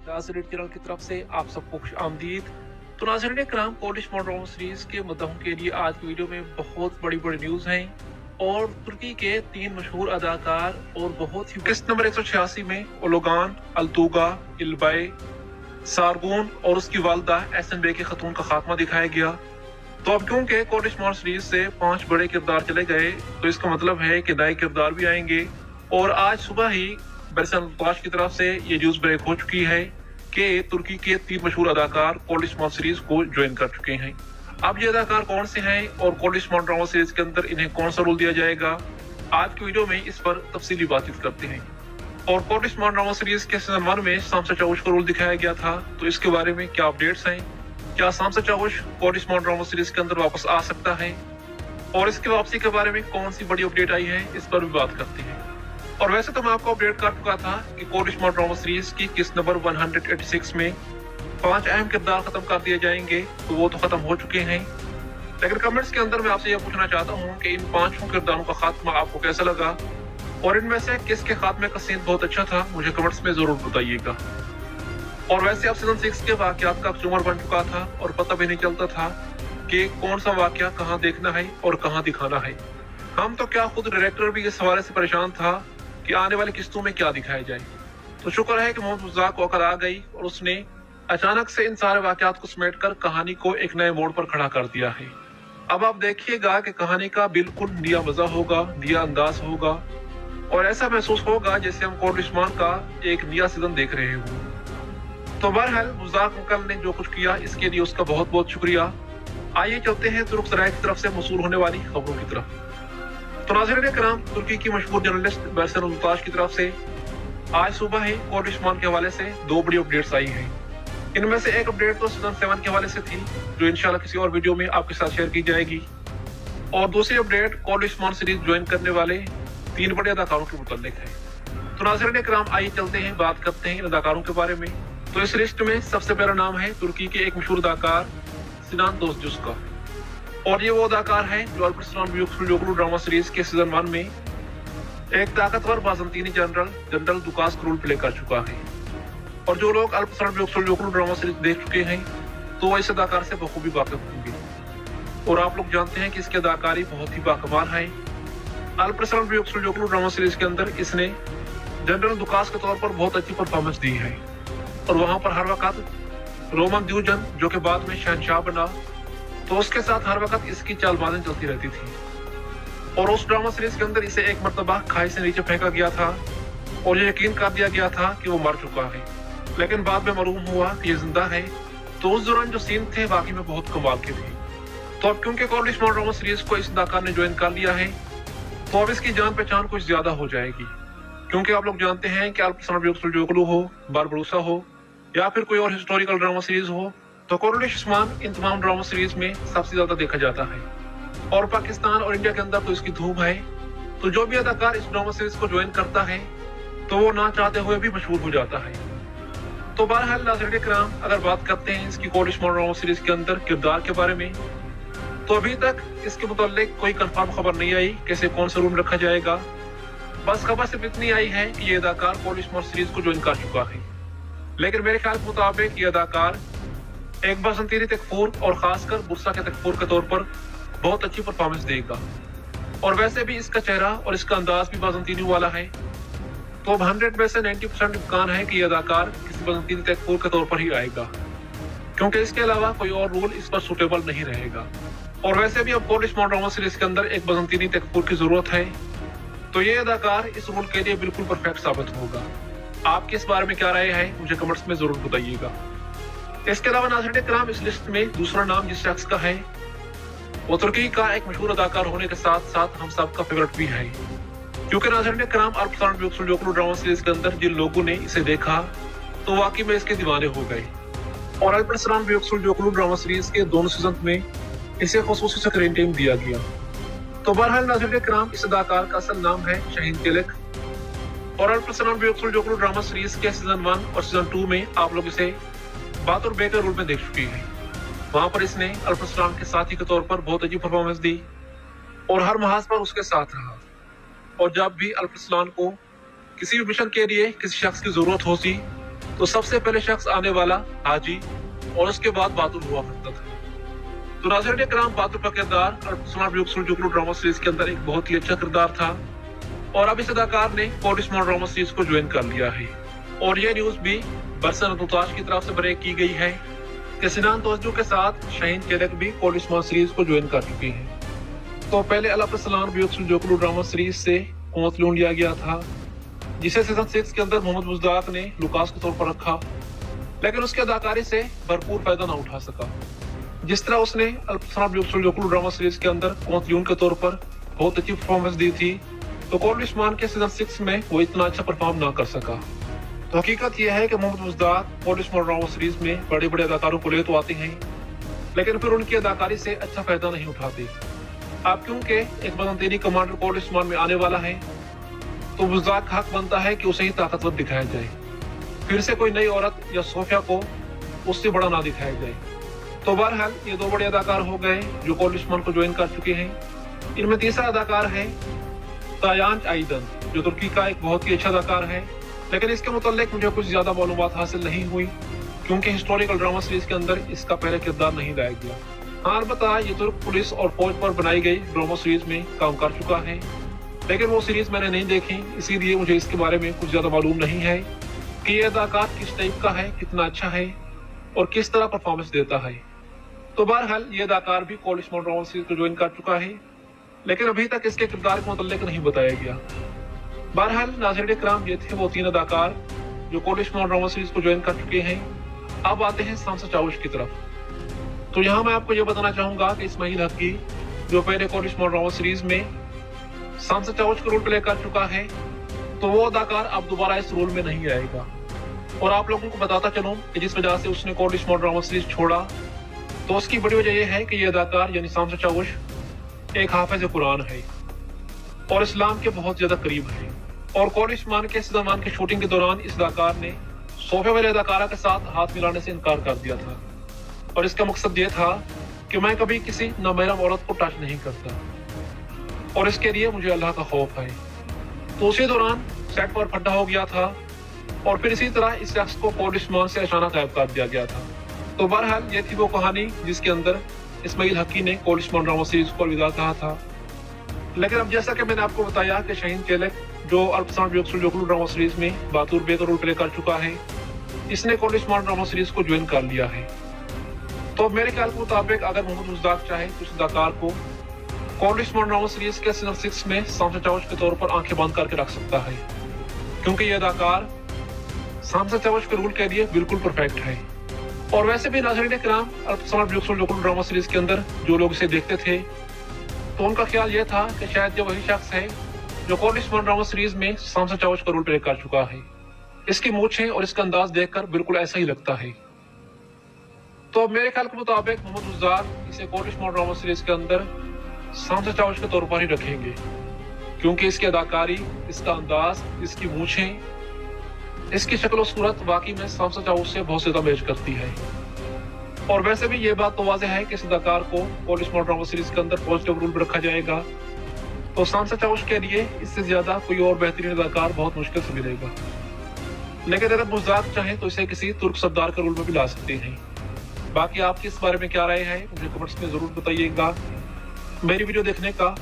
नाज़रीन चैनल की तरफ से आप सबको खुश आमदीद। तो नाज़रीन कराम, पोलिश ड्रामा सीरीज के मुद्दों के लिए आज की वीडियो में बहुत बड़ी बड़ी न्यूज़ हैं और तुर्की के 3 मशहूर अदाकार और बहुत ही किस्त नंबर 186 में ओलोगान, अल्तुगा, इल्बाई, सारगुन और उसकी वालदा एहसन बे के खतून का खात्मा दिखाया गया। तो अब क्योंकि पोलिश मॉन सीरीज से 5 बड़े किरदार चले गए तो इसका मतलब है कि नए किरदार भी आएंगे। और आज सुबह ही बरसन की तरफ से ये न्यूज ब्रेक हो चुकी है कि तुर्की के 3 मशहूर अदाकार पोलिश मॉन सीरीज को ज्वाइन कर चुके हैं। अब ये अदाकार कौन से हैं और पोलिश मॉन ड्रामा सीरीज के अंदर इन्हें कौन सा रोल दिया जाएगा, आज की वीडियो में इस पर तफसीली बातचीत करते हैं। और पोलिश मॉन ड्रामा सीरीज के सीजन 1 में सामसा चाउश का रोल दिखाया गया था, तो इसके बारे में क्या अपडेट्स हैं, क्या सामसा चाउश पोलिश मॉन ड्रामा सीरीज के अंदर वापस आ सकता है और इसकी वापसी के बारे में कौन सी बड़ी अपडेट आई है, इस पर भी बात करते हैं। और वैसे तो मैं आपको अपडेट कर चुका था कि पोलिश मॉन ड्रामा सीरीज की किस्त नंबर 186 में 5 अहम किरदार खत्म कर दिए जाएंगे, तो वो तो खत्म हो चुके हैं। लेकिन कमेंट्स के अंदर मैं आपसे यह पूछना चाहता हूँ कि इन 5 किरदारों का खात्मा आपको कैसा लगा और इनमें से किसके खात्मे का सीन बहुत अच्छा था, मुझे कमेंट्स में जरूर बताइएगा। और वैसे अब सीजन 6 के वाकयात का चुमर बन चुका था और पता भी नहीं चलता था कि कौन सा वाकया कहाँ देखना है और कहाँ दिखाना है। हम तो क्या खुद डायरेक्टर भी इस हवाले से परेशान था कि आने वाली किस्तों में क्या दिखाया जाए। तो शुक्र है कि मोहम्मद रज़ाक वक़्त आ गई और उसने अचानक से इन सारे वाकयात को समेट कर कहानी को एक नए मोड़ पर खड़ा कर दिया है। अब आप देखिएगा कि कहानी का बिल्कुल नया मजा होगा, नया अंदाज होगा और ऐसा महसूस होगा जैसे हम पोलिश मॉन का एक नया सीजन देख रहे हो। तो बहरहाल रज़ाक अंकल ने जो कुछ किया इसके लिए उसका बहुत बहुत शुक्रिया। आइए चलते हैं तुर्क सराय की तरफ से मौसूल होने वाली खबरों की तरफ। तो नाज़रीन कराम, तुर्की की मशहूर जर्नलिस्ट बरसन की तरफ से आज सुबह ही पोलिश मॉन के हवाले से 2 बड़ी अपडेट्स आई हैं। इनमें से एक अपडेट तो सीजन 7 के हवाले से थी, जो इंशाल्लाह किसी और वीडियो में आपके साथ शेयर की जाएगी, और दूसरी अपडेट पोलिश मॉन सीरीज ज्वाइन करने वाले 3 बड़े अदाकारों के मुताल्लिक है। तो नाज़रीन कराम, आइए चलते हैं, बात करते हैं इन अदाकारों के बारे में। तो इस लिस्ट में सबसे पहला नाम है तुर्की के एक मशहूर अदाकार सिनान दोस्तजुस का, और ये वो अदाकार है जो अल्परस्लान ब्यूक्सुलयोगलू ड्रामा सीरीज के सीजन 1 में एक ताकतवर बाज़ंतीनी जनरल दुकास का रोल प्ले कर चुका है। और जो लोग अल्परस्लान ब्यूक्सुलयोगलू ड्रामा सीरीज देख चुके हैं तो वो इस अदाकार से बखूबी वाकिफ होंगे और आप लोग जानते हैं कि इसकी अदाकारी बहुत ही बाकमाल है। अल्परस्लान ब्यूक्सुलयोगलू ड्रामा सीरीज के अंदर इसने जनरल दुकास के तौर पर बहुत अच्छी परफॉर्मेंस दी है और वहां पर हर वक्त रोमन द्यूजन, जो कि बाद में शहनशाह बना, तो उसके साथ हर वक्त इसकी चालबाज़ी चलती रहती थी। और उस ड्रामा सीरीज के अंदर इसे एक मर्तबा खाई से नीचे फेंका गया था और ये यकीन कर दिया गया था कि वो मर चुका है, लेकिन बाद में मालूम हुआ कि ये जिंदा है। तो उस दौरान जो सीन थे वाकई में बहुत कमाल के थे। तो अब क्योंकि पोलिश मॉन ड्रामा सीरीज को इस अदाकार ने ज्वाइन कर लिया है तो अब इसकी जान पहचान कुछ ज्यादा हो जाएगी, क्योंकि आप लोग जानते हैं कि अल्परस्लान ब्यूक्सुलयोगलू हो, बारबरूसा हो या फिर कोई और हिस्टोरिकल पोलिश सीरीज हो, तो पोलिश उस्मान इन तमाम ड्रामा सीरीज में सबसे ज्यादा देखा जाता है और पाकिस्तान और इंडिया के अंदर तो इसकी धूम है। तो जो भी अदाकार इस ड्रामा सीरीज को ज्वाइन करता है तो वो ना चाहते हुए भी मशहूर हो जाता है। तो बहरहाल नाज़रीन कराम, अगर बात करते हैं इसकी पोलिश मॉन ड्रामा सीरीज के अंदर किरदार के बारे में, तो अभी तक इसके मुताल्लिक कोई कंफर्म खबर नहीं आई कि इसे कौन सा रूम रखा जाएगा। बस खबर सिर्फ इतनी आई है कि ये अदाकार पोलिश मॉन सीरीज को ज्वाइन कर चुका है, लेकिन मेरे ख्याल के मुताबिक ये अदाकार एक बाज़ंतीनी तकफूर और खासकर बुरसा के तकफूर के तौर पर बहुत अच्छी परफॉर्मेंस देगा। और वैसे भी इसका चेहरा और इसका अंदाज भी बाज़ंतीनी वाला है, तो अब 100 में से 90% इम्कान है कि यह अदाकार किसी बाज़ंतीनी तकफूर के तौर पर ही आएगा, क्योंकि इसके अलावा कोई और रोल इस पर सूटेबल नहीं रहेगा। और वैसे भी अब पोलिश मॉन ड्रामा सीरीज के अंदर एक बाज़ंतीनी तकफूर की जरूरत है, तो ये अदाकार इस रोल के लिए बिल्कुल परफेक्ट साबित होगा। आपकी इस बारे में क्या राय है, मुझे कमेंट्स में जरूर बताइएगा। इसके अलावा नाज़रीन कराम, इस लिस्ट में दूसरा नाम जिस शख्स का है वो तुर्की का एक मशहूर अदाकार होने के साथ साथ हम सब का फेवरेट भी है, क्योंकि नाज़रीन कराम अल्परस्लान ब्यूक्सुलयोगलू ड्रामा सीरीज के अंदर जिन लोगों ने इसे देखा तो वाकई में इसके दीवाने हो गए और अल्परस्लान ब्यूक्सुलयोगलू ड्रामा सीरीज के दोनों सीजन में इसे खुसूसी स्क्रीन टाइम दिया गया। तो बहरहाल नाज़रीन कराम, इस अदाकार का असल नाम है शाहीन तिलक और अल्परस्लान ब्यूक्सुलयोगलू ड्रामा सीरीज के सीजन 1 और सीजन 2 में आप लोग इसे बात और बे के रोल में देख चुकी है। वहां पर इसने अल्परस्लान के साथी के तौर पर बहुत अच्छी परफॉर्मेंस दी और हर महाज पर उसके साथ रहा। और जब भी अल्परस्लान को किसी भी मिशन के लिए किसी शख्स की जरूरत होती तो सबसे पहले शख्स आने वाला हाजी और उसके बाद बातुल हुआ करता था। तो नाज़रीन इकराम, बातुल का किरदार जुगनू ड्रामा सीरीज के अंदर एक बहुत ही अच्छा किरदार था और अब इस अदाकार ने कोर्ट स्मार्ट ड्रामा सीरीज को ज्वाइन कर लिया है। और यह न्यूज भी बरसन अब्दुल्ताश की तरफ से ब्रेक की गई है कि सिनान तोजू के साथ शाहीन चेलक भी कोर्ट स्मार्ट सीरीज को ज्वाइन कर चुकी हैं। तो पहले जुगनू ड्रामा सीरीज से कोंतलून लिया गया था, जिसे सीजन 6 के अंदर मोहम्मद मुश्ताक ने लुकास के तौर पर रखा, लेकिन उसके अदाकारी से भरपूर फायदा न उठा सका। जिस तरह उसने जुगनू ड्रामा सीरीज के अंदर कोंतलून के तौर पर बहुत अच्छी परफॉर्मेंस दी थी, तो कोर्ट स्मार्ट के सीजन 6 में वो इतना अच्छा परफॉर्म ना कर सका। तो हकीकत यह है कि Mohammad Mushtaq court smart drama series में बड़े बड़े अदाकारों को ले तो आते हैं, लेकिन फिर उनकी अदाकारी से अच्छा फायदा नहीं उठाते। अब क्योंकि एक बदंतीनी कमांडर कोर्ट स्मार्ट में आने वाला है, तो मुश्ताक का हक बनता है कि उसे ही ताकतवर दिखाया जाए, फिर से कोई नई औरत या सोफिया को उससे बड़ा ना दिखाया जाए। तो बहरहाल ये दो बड़े अदाकार हो गए जो कोर्ट स्मार्ट को ज्वाइन कर चुके हैं। इनमें तीसरा अदाकार है तायांच आइदन, जो तुर्की का एक बहुत ही अच्छा अदाकार है, लेकिन इसके मुताल्लिक मुझे कुछ ज्यादा मालूमात हासिल नहीं हुई, क्योंकि हिस्टोरिकल ड्रामा सीरीज के अंदर इसका पहले किरदार नहीं लाया गया। हाँ, अलबत्ता ये तुर्क पुलिस और फौज पर बनाई गई ड्रामा सीरीज में काम कर चुका है, लेकिन वो सीरीज मैंने नहीं देखी, इसीलिए मुझे इसके बारे में कुछ ज्यादा मालूम नहीं है कि ये अदाकार किस टाइप का है, कितना अच्छा है और किस तरह परफॉर्मेंस देता है। तो बहरहाल ये अदाकार भी कोर्ट स्मार्ट ड्रामा सीरीज को ज्वाइन कर चुका है, लेकिन अभी तक इसके किरदार के मुताल्लिक नहीं बताया गया। बहरहाल नाज़रीन इकराम, ये थे वो 3 अदाकार जो कोर्ट स्मार्ट ड्रामा सीरीज को ज्वाइन कर चुके हैं। अब आते हैं सामसा चाउश की तरफ। तो यहाँ मैं आपको ये बताना चाहूंगा कि इस्माइल हकी, जो पहले कोर्ट स्मार्ट ड्रामा सीरीज में सामसा चाउश का रोल प्ले कर चुका है, तो वो अदाकार अब दोबारा इस रोल में नहीं आएगा। और आप लोगों को बताता चलूं कि जिस वजह से उसने कोर्ट स्मार्ट ड्रामा सीरीज छोड़ा, तो उसकी बड़ी वजह यह है कि ये अदाकार यानी सामसा चाउश एक हाफिज कुरान है और इस्लाम के बहुत ज्यादा करीब है। और कोर्ट स्मार्ट के सीजन 1 की शूटिंग के दौरान इस अदाकार ने सोफे वाले अदाकारा के साथ हाथ मिलाने से इनकार कर दिया था, और इसका मकसद ये था कि मैं कभी किसी नामहरम औरत को टच नहीं करता और इसके लिए मुझे अल्लाह का खौफ है। तो उसी दौरान सेट पर फड्डा हो गया था और फिर इसी तरह इस शख्स को कोर्ट स्मार्ट से अचानक गायब कर दिया गया था। तो बहरहाल ये थी वो कहानी जिसके अंदर इस्माइल हकी ने कोर्ट स्मार्ट ड्रामा सीरीज को अलविदा कहा था। लेकिन अब जैसा कि मैंने आपको बताया कि शाहीन चेलक, जो जुगनू ड्रामा सीरीज में बातुल बे का रोल प्ले कर चुका है, इसने कोर्ट स्मार्ट ड्रामा सीरीज को ज्वाइन कर लिया है। तो मेरे ख्याल के मुताबिक अगर मोहम्मद मुश्ताक चाहे तो इस अदाकार को कोर्ट स्मार्ट ड्रामा सीरीज के सीजन 6 में सामसा चाउश के तौर पर आंखें बंद करके रख सकता है, क्योंकि ये अदाकार सामसा चाउश के रोल के लिए बिल्कुल परफेक्ट है। और वैसे भी नाज़रीन इकराम, जुगनू ड्रामा सीरीज के अंदर जो लोग इसे देखते थे, तो उनका ख्याल यह था कि शायद ये वही शख्स है जो कोर्ट स्मार्ट ड्रामा सीरीज में सामसा चाउश का रोल प्ले कर चुका है। इसकी मूंछें और इसका अंदाज देखकर बिल्कुल ऐसा ही लगता है। तो मेरे ख्याल के मुताबिक मोहम्मद मुश्ताक इसे कोर्ट स्मार्ट ड्रामा सीरीज के अंदर सामसा चाउश के तौर पर ही रखेंगे, क्योंकि इसकी अदाकारी, इसका अंदाज, इसकी मूंछें, इसकी शक्ल और सूरत वाकई में सामसा चाउश से बहुत ज्यादा मैच करती है। और वैसे भी ये बात तो वाज़ेह है कि इस अदाकार को कोर्ट स्मार्ट ड्रामा सीरीज के अंदर पॉजिटिव रोल पर रखा जाएगा, तो सामसा चाउश के लिए इससे ज्यादा कोई और बेहतरीन अदाकार बहुत मुश्किल से मिलेगा। लेकिन अगर मुश्ताक चाहे तो इसे किसी तुर्क सरदार के रोल में भी ला सकते हैं। बाकी आपकी इस बारे में क्या राय है, मुझे कमेंट्स में जरूर बताइएगा। मेरी वीडियो देखने का